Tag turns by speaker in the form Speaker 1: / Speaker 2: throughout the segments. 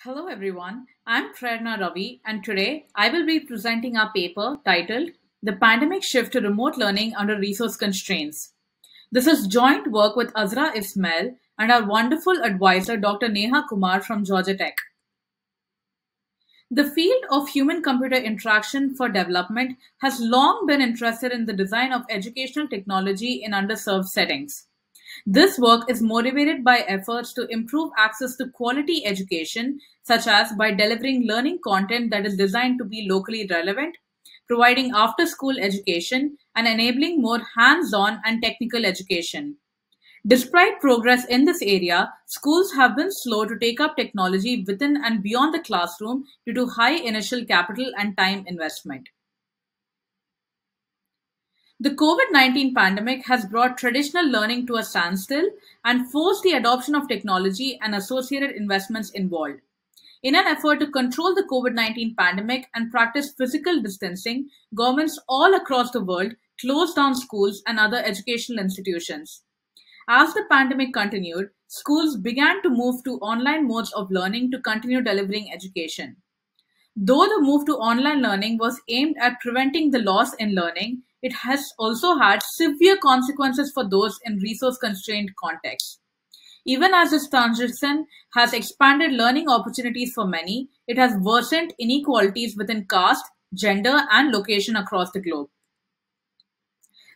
Speaker 1: Hello everyone, I'm Prerna Ravi and today I will be presenting our paper titled The Pandemic Shift to Remote Learning Under Resource Constraints. This is joint work with Azra Ismail and our wonderful advisor Dr. Neha Kumar from Georgia Tech. The field of human-computer interaction for development has long been interested in the design of educational technology in underserved settings. This work is motivated by efforts to improve access to quality education, such as by delivering learning content that is designed to be locally relevant, providing after-school education, and enabling more hands-on and technical education. Despite progress in this area, schools have been slow to take up technology within and beyond the classroom due to high initial capital and time investment. The COVID-19 pandemic has brought traditional learning to a standstill and forced the adoption of technology and associated investments involved. In an effort to control the COVID-19 pandemic and practice physical distancing, governments all across the world closed down schools and other educational institutions. As the pandemic continued, schools began to move to online modes of learning to continue delivering education. Though the move to online learning was aimed at preventing the loss in learning, it has also had severe consequences for those in resource-constrained contexts. Even as this transition has expanded learning opportunities for many, it has worsened inequalities within caste, gender, and location across the globe.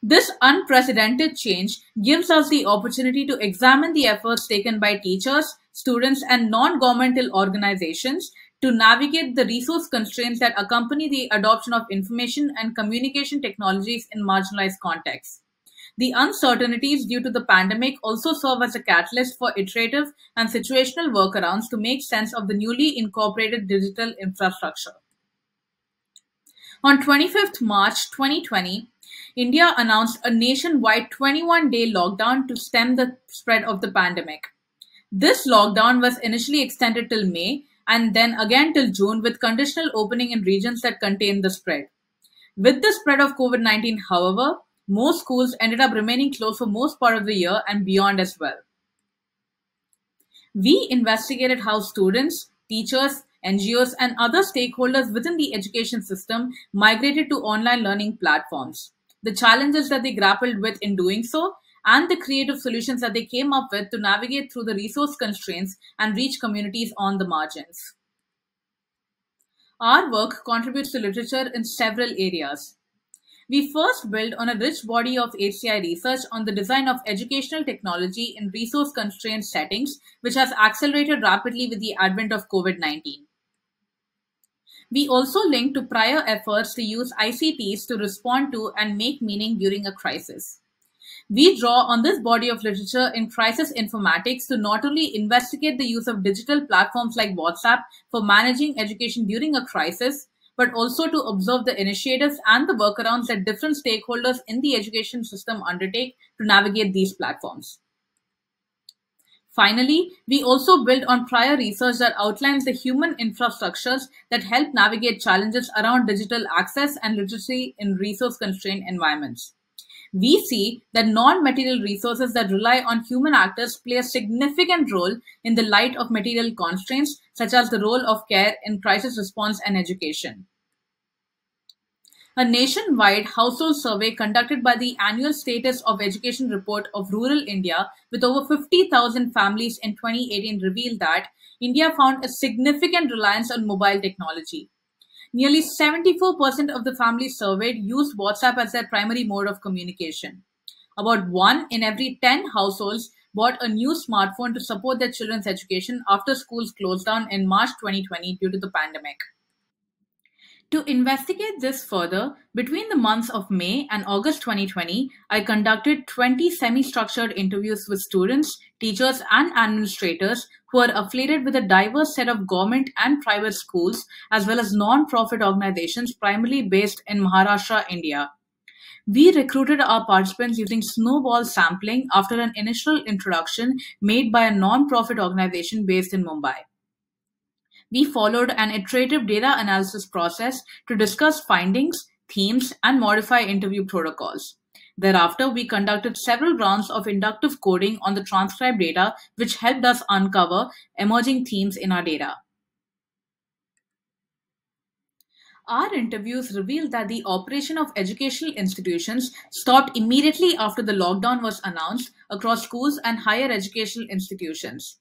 Speaker 1: This unprecedented change gives us the opportunity to examine the efforts taken by teachers, students, and non-governmental organizations to navigate the resource constraints that accompany the adoption of information and communication technologies in marginalized contexts. The uncertainties due to the pandemic also serve as a catalyst for iterative and situational workarounds to make sense of the newly incorporated digital infrastructure. On 25th March 2020, India announced a nationwide 21-day lockdown to stem the spread of the pandemic. This lockdown was initially extended till May and then again till June with conditional opening in regions that contained the spread. With the spread of COVID-19, however, most schools ended up remaining closed for most part of the year and beyond as well. We investigated how students, teachers, NGOs, and other stakeholders within the education system migrated to online learning platforms, the challenges that they grappled with in doing so, and the creative solutions that they came up with to navigate through the resource constraints and reach communities on the margins. Our work contributes to literature in several areas. We first build on a rich body of HCI research on the design of educational technology in resource-constrained settings, which has accelerated rapidly with the advent of COVID-19. We also link to prior efforts to use ICTs to respond to and make meaning during a crisis. We draw on this body of literature in crisis informatics to not only investigate the use of digital platforms like WhatsApp for managing education during a crisis, but also to observe the initiatives and the workarounds that different stakeholders in the education system undertake to navigate these platforms. Finally, we also build on prior research that outlines the human infrastructures that help navigate challenges around digital access and literacy in resource-constrained environments. We see that non-material resources that rely on human actors play a significant role in the light of material constraints, such as the role of care in crisis response and education. A nationwide household survey conducted by the Annual Status of Education Report of Rural India with over 50,000 families in 2018 revealed that India found a significant reliance on mobile technology. Nearly 74% of the families surveyed used WhatsApp as their primary mode of communication. About 1 in every 10 households bought a new smartphone to support their children's education after schools closed down in March 2020 due to the pandemic. To investigate this further, between the months of May and August 2020, I conducted 20 semi-structured interviews with students, teachers, and administrators who are affiliated with a diverse set of government and private schools, as well as non-profit organizations primarily based in Maharashtra, India. We recruited our participants using snowball sampling after an initial introduction made by a non-profit organization based in Mumbai. We followed an iterative data analysis process to discuss findings, themes, and modify interview protocols. Thereafter, we conducted several rounds of inductive coding on the transcribed data, which helped us uncover emerging themes in our data. Our interviews revealed that the operation of educational institutions stopped immediately after the lockdown was announced across schools and higher educational institutions.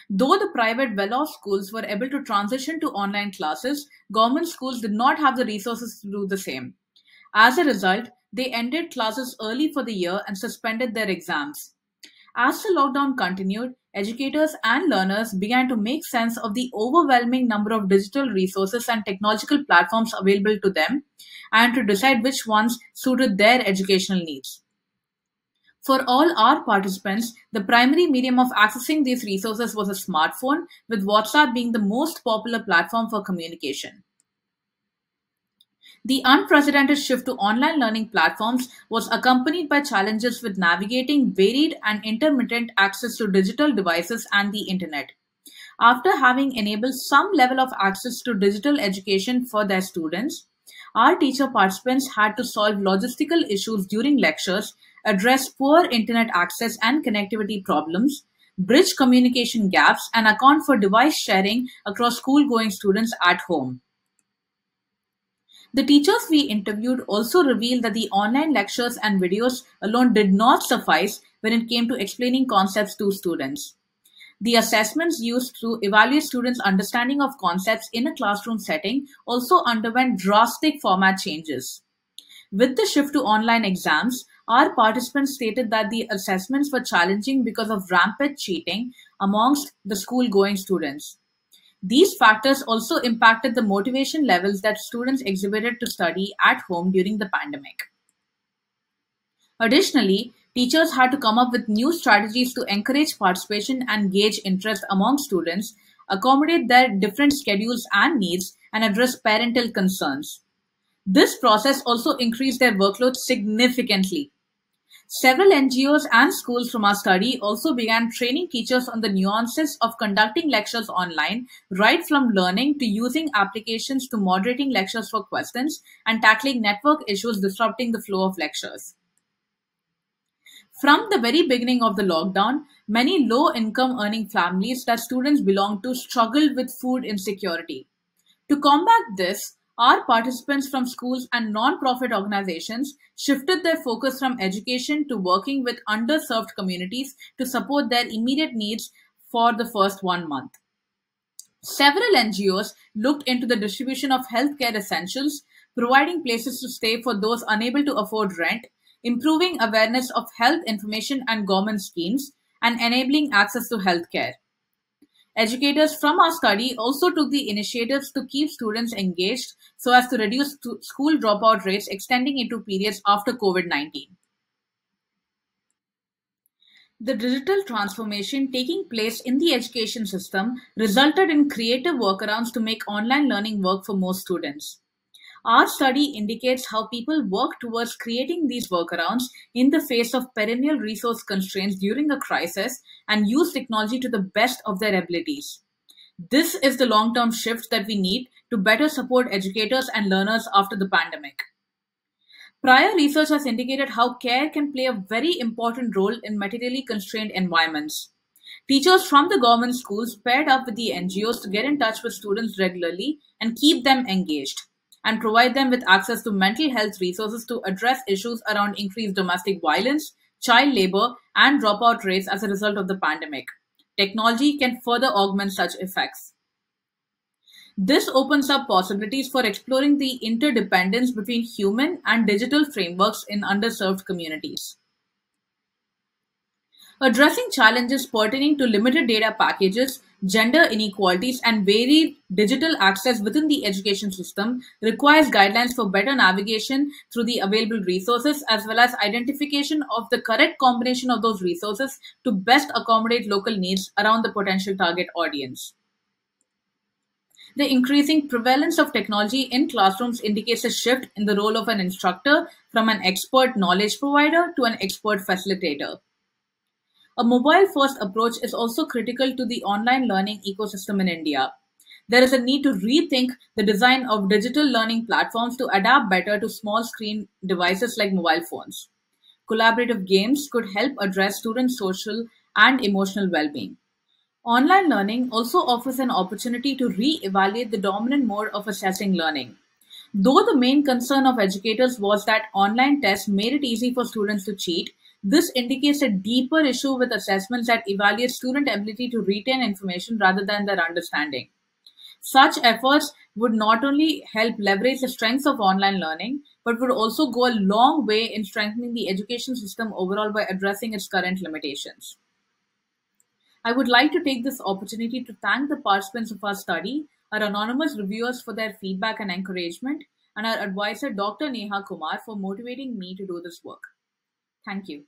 Speaker 1: Though the private well-off schools were able to transition to online classes, government schools did not have the resources to do the same. As a result, they ended classes early for the year and suspended their exams. As the lockdown continued, educators and learners began to make sense of the overwhelming number of digital resources and technological platforms available to them and to decide which ones suited their educational needs. For all our participants, the primary medium of accessing these resources was a smartphone, with WhatsApp being the most popular platform for communication. The unprecedented shift to online learning platforms was accompanied by challenges with navigating varied and intermittent access to digital devices and the internet. After having enabled some level of access to digital education for their students, our teacher participants had to solve logistical issues during lectures, address poor internet access and connectivity problems, bridge communication gaps, and account for device sharing across school going students at home. The teachers we interviewed also revealed that the online lectures and videos alone did not suffice when it came to explaining concepts to students. The assessments used to evaluate students' understanding of concepts in a classroom setting also underwent drastic format changes. With the shift to online exams, our participants stated that the assessments were challenging because of rampant cheating amongst the school going students. These factors also impacted the motivation levels that students exhibited to study at home during the pandemic. Additionally, teachers had to come up with new strategies to encourage participation and gauge interest among students, accommodate their different schedules and needs, and address parental concerns. This process also increased their workload significantly. Several NGOs and schools from our study also began training teachers on the nuances of conducting lectures online, right from learning to using applications to moderating lectures for questions and tackling network issues disrupting the flow of lectures. From the very beginning of the lockdown, many low-income earning families that students belong to struggled with food insecurity. To combat this, our participants from schools and non-profit organizations shifted their focus from education to working with underserved communities to support their immediate needs for the first 1 month. Several NGOs looked into the distribution of healthcare essentials, providing places to stay for those unable to afford rent, improving awareness of health information and government schemes, and enabling access to healthcare. Educators from our study also took the initiatives to keep students engaged so as to reduce school dropout rates extending into periods after COVID-19. The digital transformation taking place in the education system resulted in creative workarounds to make online learning work for most students. Our study indicates how people work towards creating these workarounds in the face of perennial resource constraints during a crisis and use technology to the best of their abilities. This is the long-term shift that we need to better support educators and learners after the pandemic. Prior research has indicated how care can play a very important role in materially constrained environments. Teachers from the government schools paired up with the NGOs to get in touch with students regularly and keep them engaged, and provide them with access to mental health resources to address issues around increased domestic violence, child labor, and dropout rates as a result of the pandemic. Technology can further augment such effects. This opens up possibilities for exploring the interdependence between human and digital frameworks in underserved communities. Addressing challenges pertaining to limited data packages, gender inequalities, and varied digital access within the education system requires guidelines for better navigation through the available resources as well as identification of the correct combination of those resources to best accommodate local needs around the potential target audience. The increasing prevalence of technology in classrooms indicates a shift in the role of an instructor from an expert knowledge provider to an expert facilitator. A mobile-first approach is also critical to the online learning ecosystem in India. There is a need to rethink the design of digital learning platforms to adapt better to small screen devices like mobile phones. Collaborative games could help address student social and emotional well-being. Online learning also offers an opportunity to re-evaluate the dominant mode of assessing learning. Though the main concern of educators was that online tests made it easy for students to cheat, this indicates a deeper issue with assessments that evaluate student ability to retain information rather than their understanding. Such efforts would not only help leverage the strengths of online learning, but would also go a long way in strengthening the education system overall by addressing its current limitations. I would like to take this opportunity to thank the participants of our study, our anonymous reviewers for their feedback and encouragement, and our advisor Dr. Neha Kumar for motivating me to do this work. Thank you.